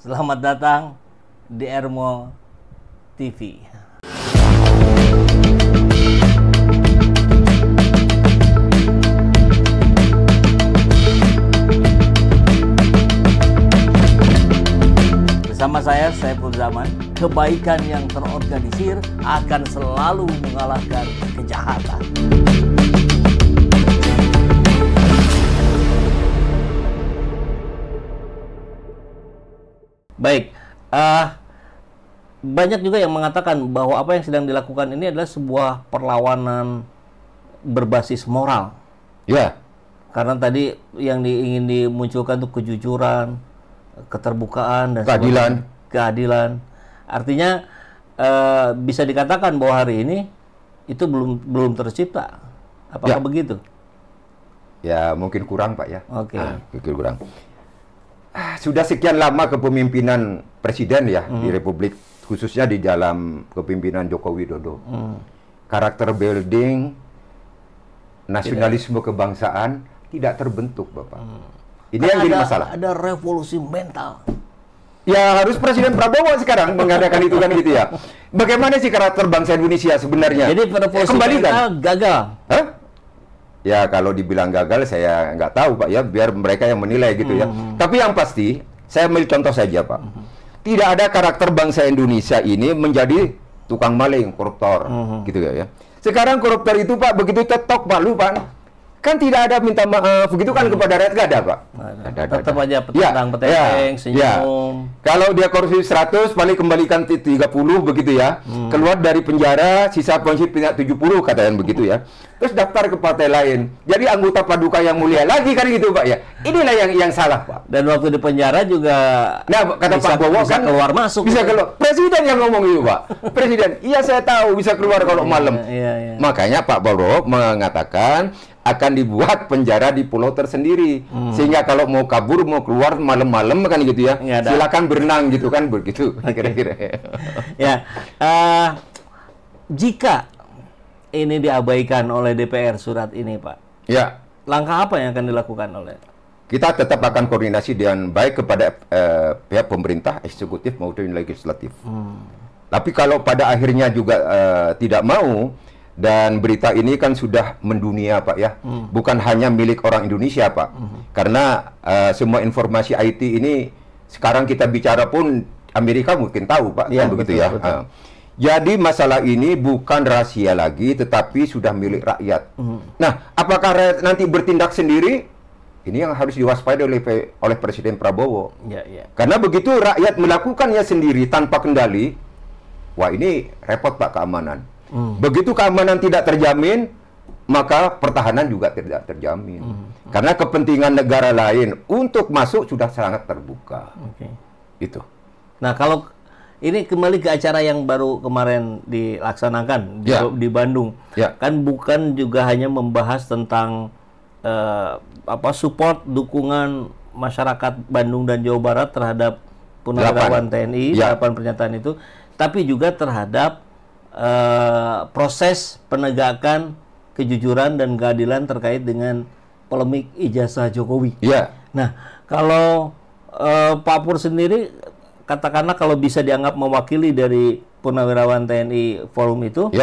Selamat datang di Ermo TV. Bersama saya, Saiful Zaman, kebaikan yang terorganisir akan selalu mengalahkan kejahatan. Baik, banyak juga yang mengatakan bahwa apa yang sedang dilakukan ini adalah sebuah perlawanan berbasis moral. Ya. Karena tadi yang ingin dimunculkan itu kejujuran, keterbukaan, dan keadilan. Artinya bisa dikatakan bahwa hari ini itu belum tercipta. Apakah begitu? Ya, mungkin kurang, Pak ya. Oke. Mungkin kurang. Sudah sekian lama kepemimpinan presiden ya di Republik, khususnya di dalam kepemimpinan Joko Widodo. Karakter building, nasionalisme kebangsaan tidak terbentuk, Bapak. Ini yang jadi masalah. Ada revolusi mental. Ya, harus Presiden Prabowo sekarang mengadakan itu kan gitu ya. Bagaimana sih karakter bangsa Indonesia sebenarnya? Jadi revolusi mental gagal. Hah? Ya, kalau dibilang gagal saya nggak tahu, Pak ya, biar mereka yang menilai gitu ya. Tapi yang pasti, saya ambil contoh saja, Pak. Tidak ada karakter bangsa Indonesia ini menjadi tukang maling, koruptor, gitu ya. Sekarang koruptor itu, Pak, begitu cetok palu, Pak, kan tidak ada minta maaf, begitu kan kepada rakyat, nggak ada, Pak. Tetap aja petentang, senyum. Kalau dia korupsi 100, paling kembalikan 30, begitu ya. Keluar dari penjara, sisa pensiun 70, katanya begitu ya. Terus daftar ke partai lain. Jadi anggota Paduka yang mulia lagi kan gitu, Pak ya. Inilah yang salah, Pak. Dan waktu di penjara juga kata Pak Bowo bisa kan keluar masuk. Bisa keluar. Presiden yang ngomong itu, Pak. Presiden, iya saya tahu bisa keluar kalau malam. Makanya Pak Bowo mengatakan akan dibuat penjara di pulau tersendiri, sehingga kalau mau kabur, mau keluar malam-malam kan gitu ya, silakan berenang gitu kan, begitu kira-kira. Ya, jika ini diabaikan oleh DPR surat ini, Pak, ya, langkah apa yang akan dilakukan oleh? Kita tetap akan koordinasi dengan baik kepada pihak pemerintah, eksekutif maupun legislatif. Tapi kalau pada akhirnya juga tidak mau, dan berita ini kan sudah mendunia, Pak ya, bukan hanya milik orang Indonesia, Pak, karena semua informasi IT ini sekarang kita bicara pun Amerika mungkin tahu, Pak, kan begitu ya. Jadi masalah ini bukan rahasia lagi, tetapi sudah milik rakyat. Nah, apakah rakyat nanti bertindak sendiri? Ini yang harus diwaspadai oleh Presiden Prabowo. Karena begitu rakyat melakukannya sendiri tanpa kendali, wah ini repot, Pak, keamanan. Begitu keamanan tidak terjamin, maka pertahanan juga tidak terjamin. Karena kepentingan negara lain untuk masuk sudah sangat terbuka. Itu. Nah, kalau ini kembali ke acara yang baru kemarin dilaksanakan di Bandung, kan bukan juga hanya membahas tentang support dukungan masyarakat Bandung dan Jawa Barat terhadap Purnawirawan TNI, 8 pernyataan itu, tapi juga terhadap proses penegakan kejujuran dan keadilan terkait dengan polemik ijazah Jokowi. Nah, kalau Pak Pur sendiri, katakanlah kalau bisa dianggap mewakili dari Purnawirawan TNI forum itu,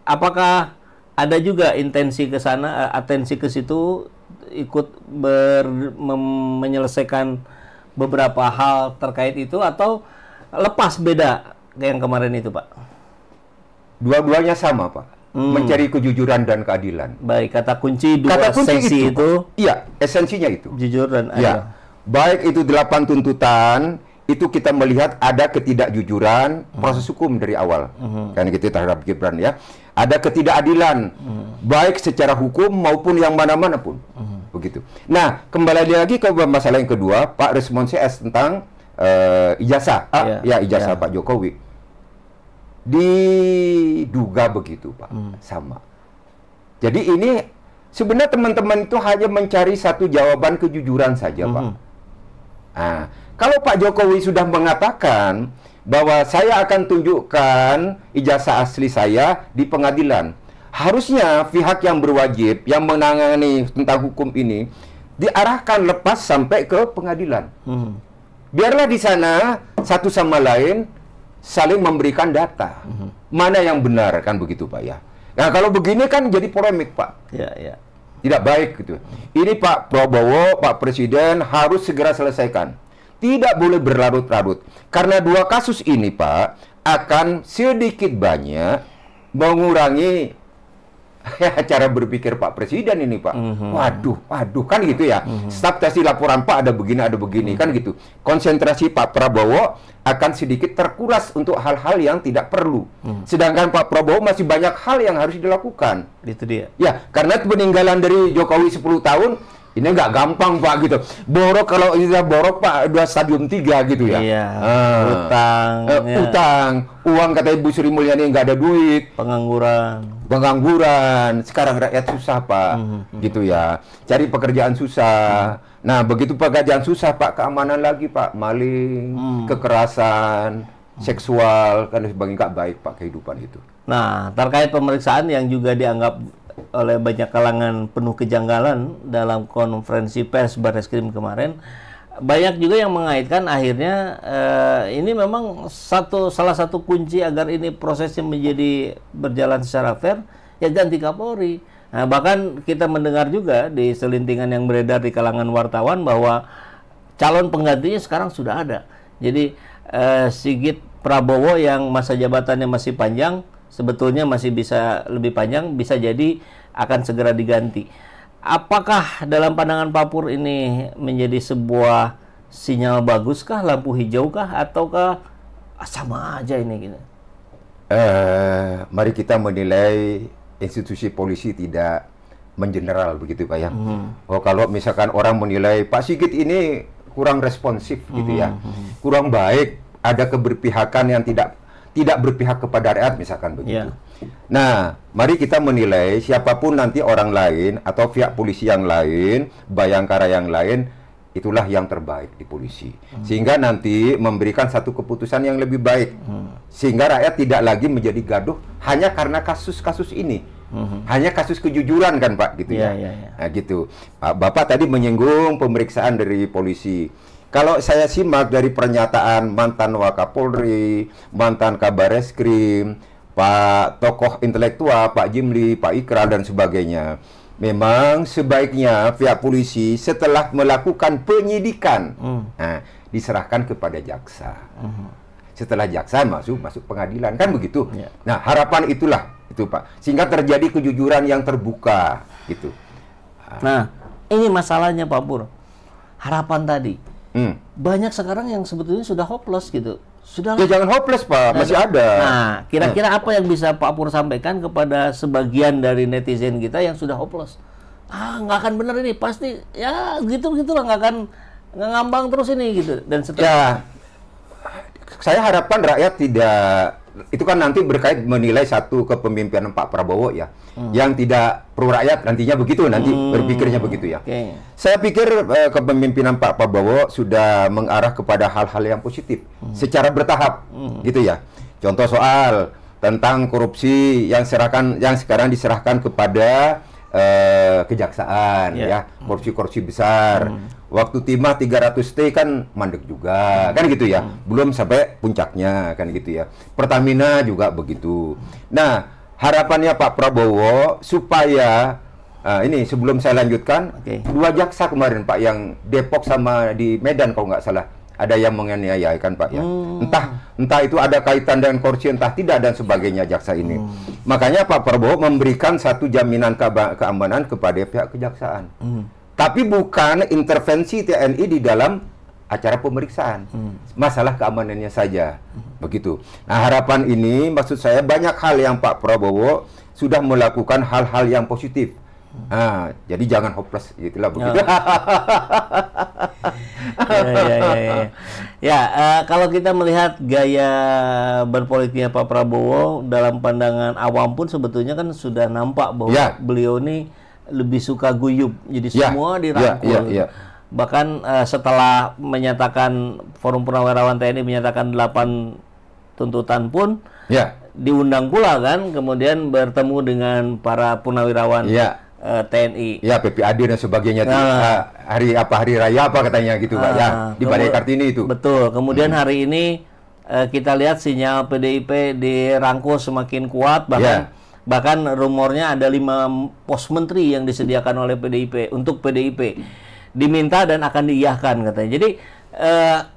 apakah ada juga intensi ke sana, atensi ke situ, ikut menyelesaikan beberapa hal terkait itu, atau lepas beda kayak yang kemarin itu, Pak? Dua-duanya sama, Pak. Mencari kejujuran dan keadilan. Baik, kata kunci sesi itu. Iya, esensinya itu. Jujur dan adil. Baik itu 8 tuntutan, itu kita melihat ada ketidakjujuran proses hukum dari awal. Kan gitu terhadap Gibran ya. Ada ketidakadilan, baik secara hukum maupun yang mana-mana pun. Begitu. Nah, kembali lagi ke masalah yang kedua, Pak, respon CS tentang ijazah. Ijazah Pak Jokowi. Diduga begitu, Pak, sama. Jadi ini sebenarnya teman-teman itu hanya mencari satu jawaban kejujuran saja, Pak. Nah, kalau Pak Jokowi sudah mengatakan bahwa saya akan tunjukkan ijazah asli saya di pengadilan, harusnya pihak yang berwajib yang menangani tentang hukum ini diarahkan lepas sampai ke pengadilan. biarlah di sana satu sama lain saling memberikan data. Mana yang benar, kan begitu Pak ya. Nah kalau begini kan jadi polemik Pak. Ya, ya. Tidak baik gitu. Ini Pak Prabowo, Pak Presiden harus segera selesaikan. Tidak boleh berlarut-larut. Karena dua kasus ini Pak akan sedikit banyak mengurangi cara berpikir Pak Presiden ini Pak. Waduh, kan gitu ya. Staf kasih laporan Pak ada begini, kan gitu. Konsentrasi Pak Prabowo akan sedikit terkuras untuk hal-hal yang tidak perlu. Sedangkan Pak Prabowo masih banyak hal yang harus dilakukan. Itu dia. Ya, karena peninggalan dari Jokowi 10 tahun ini nggak gampang Pak gitu. Borok kalau ini borok Pak udah stadium 3 gitu ya. Iya. Utang. Utang, uang kata Ibu Sri Mulyani nggak ada duit. Pengangguran. Sekarang rakyat susah Pak, gitu ya. Cari pekerjaan susah. Nah begitu pekerjaan susah Pak, keamanan lagi Pak, maling, kekerasan, seksual, kan sebagainya nggak baik Pak kehidupan itu. Nah terkait pemeriksaan yang juga dianggap oleh banyak kalangan penuh kejanggalan dalam konferensi pers Barreskrim kemarin, banyak juga yang mengaitkan akhirnya ini memang salah satu kunci agar ini prosesnya menjadi berjalan secara fair, ya ganti Kapolri. Nah, bahkan kita mendengar juga di selintingan yang beredar di kalangan wartawan bahwa calon penggantinya sekarang sudah ada. Jadi Sigit Prabowo yang masa jabatannya masih panjang, sebetulnya masih bisa lebih panjang, bisa jadi akan segera diganti. Apakah dalam pandangan Pak Pur ini menjadi sebuah sinyal baguskah, lampu hijau-kah, ataukah sama aja ini gitu? Mari kita menilai institusi polisi tidak mengeneral begitu Pak ya. Oh kalau misalkan orang menilai Pak Sigit ini kurang responsif gitu ya, kurang baik, ada keberpihakan yang tidak berpihak kepada rakyat misalkan begitu. Nah, mari kita menilai siapapun nanti orang lain atau pihak polisi yang lain, Bayangkara yang lain, itulah yang terbaik di polisi. Sehingga nanti memberikan satu keputusan yang lebih baik. Sehingga rakyat tidak lagi menjadi gaduh hanya karena kasus-kasus ini. Hanya kasus kejujuran kan Pak gitu ya. Nah, gitu. Bapak tadi menyinggung pemeriksaan dari polisi. Kalau saya simak dari pernyataan mantan Wakapolri, mantan Kabareskrim, Pak tokoh intelektual, Pak Jimli, Pak Ikrar dan sebagainya, memang sebaiknya pihak polisi setelah melakukan penyidikan, diserahkan kepada jaksa. Setelah jaksa masuk pengadilan, kan begitu. Nah, harapan itulah itu Pak, sehingga terjadi kejujuran yang terbuka gitu. Nah, ini masalahnya Pak Pur. Harapan tadi. Banyak sekarang yang sebetulnya sudah hopeless gitu. Sudah. Ya jangan hopeless Pak, masih ada. Nah, kira-kira apa yang bisa Pak Pur sampaikan kepada sebagian dari netizen kita yang sudah hopeless? Nggak akan bener ini, pasti ya gitu-gitulah, nggak ngambang terus ini gitu. Dan setelah ya, saya harapkan rakyat tidak, itu kan nanti berkait menilai satu kepemimpinan Pak Prabowo ya, yang tidak pro rakyat nantinya begitu, nanti berpikirnya begitu ya. Saya pikir kepemimpinan Pak Prabowo sudah mengarah kepada hal-hal yang positif secara bertahap, gitu ya. Contoh soal tentang korupsi yang sekarang diserahkan kepada kejaksaan ya, korupsi besar. Waktu timah 300T kan mandek juga, kan gitu ya. Belum sampai puncaknya, kan gitu ya. Pertamina juga begitu. Nah, harapannya Pak Prabowo supaya ini sebelum saya lanjutkan, dua jaksa kemarin Pak yang Depok sama di Medan kalau nggak salah ada yang menganiaya kan Pak ya. Entah itu ada kaitan dengan korupsi, entah tidak dan sebagainya jaksa ini. Makanya Pak Prabowo memberikan satu jaminan keamanan kepada pihak kejaksaan. Tapi bukan intervensi TNI di dalam acara pemeriksaan. Masalah keamanannya saja. Begitu. Nah, harapan ini maksud saya banyak hal yang Pak Prabowo sudah melakukan hal-hal yang positif. Jadi jangan hopeless gitulah begitu. Kalau kita melihat gaya berpolitiknya Pak Prabowo dalam pandangan awam pun sebetulnya kan sudah nampak bahwa beliau ini lebih suka guyup, jadi semua dirangkul. Bahkan setelah menyatakan Forum Purnawirawan TNI menyatakan 8 tuntutan pun diundang pula kan, kemudian bertemu dengan para purnawirawan TNI. Ya, PPAD dan sebagainya. Hari raya apa katanya gitu Pak ya, di Balai Kartini itu. Betul. Kemudian hari ini kita lihat sinyal PDIP dirangkul semakin kuat, bahkan rumornya ada 5 pos menteri yang disediakan oleh PDIP untuk PDIP. Diminta dan akan diiyahkan katanya. Jadi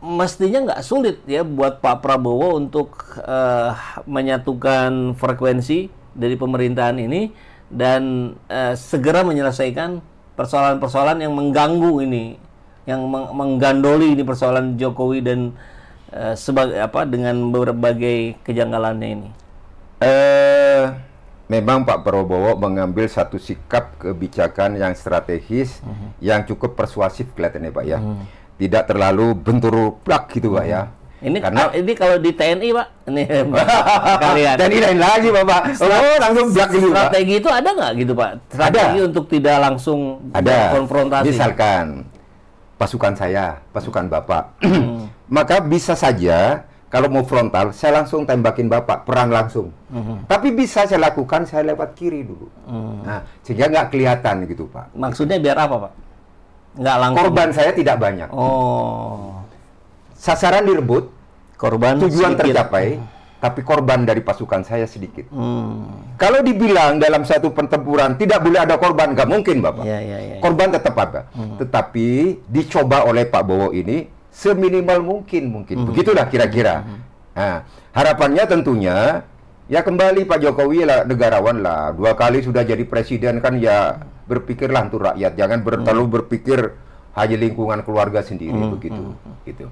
mestinya nggak sulit ya buat Pak Prabowo untuk menyatukan frekuensi dari pemerintahan ini dan segera menyelesaikan persoalan-persoalan yang mengganggu ini, yang menggandoli ini persoalan Jokowi dan sebagai dengan berbagai kejanggalannya ini. Memang Pak Prabowo mengambil satu sikap kebijakan yang strategis, yang cukup persuasif kelihatannya Pak ya. Tidak terlalu bentur plak gitu Pak ya. Ini karena ini kalau di TNI Pak, ini kalian. TNI lain lagi Bapak. Langsung blak gitu Pak. Strategi itu ada nggak gitu Pak? Strategi untuk tidak langsung konfrontasi. Misalkan pasukan saya, pasukan Bapak, maka bisa saja kalau mau frontal, saya langsung tembakin Bapak, perang langsung. Tapi bisa saya lakukan, saya lewat kiri dulu. Nah, sehingga nggak kelihatan gitu Pak. Maksudnya biar apa Pak? Nggak langsung. Korban saya tidak banyak. Sasaran direbut, tujuan sedikit tercapai, tapi korban dari pasukan saya sedikit. Kalau dibilang dalam satu pertempuran tidak boleh ada korban, nggak mungkin Bapak. Korban tetap ada. Tetapi dicoba oleh Pak Bowo ini seminimal mungkin. Begitulah kira-kira. Nah, harapannya tentunya ya kembali Pak Jokowi lah negarawan lah. 2 kali sudah jadi presiden kan ya berpikirlah untuk rakyat. Jangan terlalu berpikir hanya lingkungan keluarga sendiri begitu. Gitu.